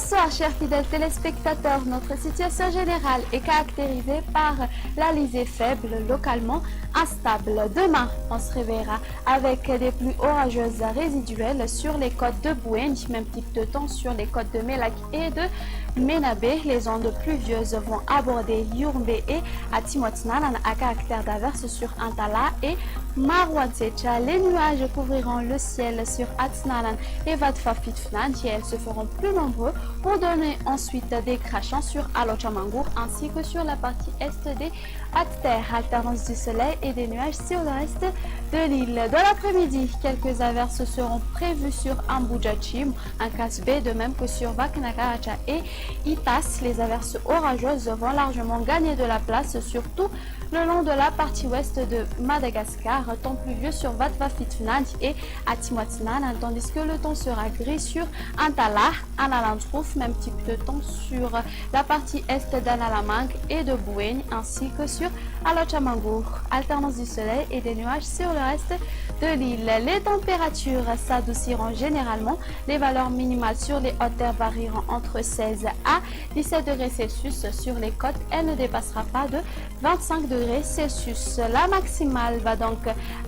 Bonsoir chers fidèles téléspectateurs, notre situation générale est caractérisée par la lisée faible, localement instable. Demain, on se réveillera avec des pluies orageuses résiduelles sur les côtes de Bouénie, même type de temps sur les côtes de Mélak et de Ménabé. Les ondes pluvieuses vont aborder Yourmbé et Atimotsnan à caractère d'averse sur Antala et Marouatsecha. Les nuages couvriront le ciel sur Atsnalan et Vatfafitfnan et elles se feront plus nombreux pour donner ensuite des crachants sur Alochamangour ainsi que sur la partie est des Atter. Alternance du soleil et des nuages sur le reste de l'île. Dans l'après-midi, quelques averses seront prévues sur Ambujachim, un Kasbé, de même que sur Vaknakaracha et Itas. Les averses orageuses vont largement gagner de la place, surtout le long de la partie ouest de Madagascar, temps pluvieux sur Vatvafitfnad et Atimotsnan, tandis que le temps sera gris sur Antala, Analantrouf, même type de temps sur la partie est d'Analamang et de Bouénie, ainsi que sur Alochamangour. Alternance du soleil et des nuages sur le reste de l'île. Les températures s'adouciront généralement. Les valeurs minimales sur les hautes terres varieront entre 16 à 17 degrés Celsius. Sur les côtes, elle ne dépassera pas de 25 degrés Celsius. La maximale va donc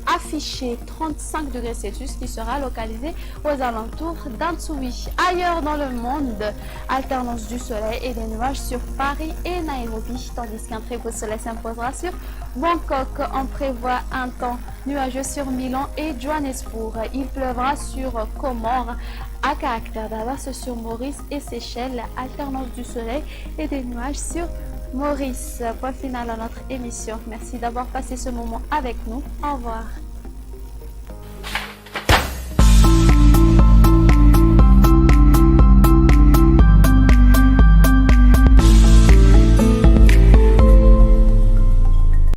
afficher 35 degrés Celsius qui sera localisée aux alentours d'Antsui. Ailleurs dans le monde, alternance du soleil et des nuages sur Paris et Nairobi, tandis qu'un très beau soleil s'imposera sur Bangkok. On prévoit un temps nuageux sur Milan et Johannesburg. Il pleuvra sur Comores à caractère d'averse sur Maurice et Seychelles. Alternance du soleil et des nuages sur Maurice. Point final à notre émission. Merci d'avoir passé ce moment avec nous. Au revoir.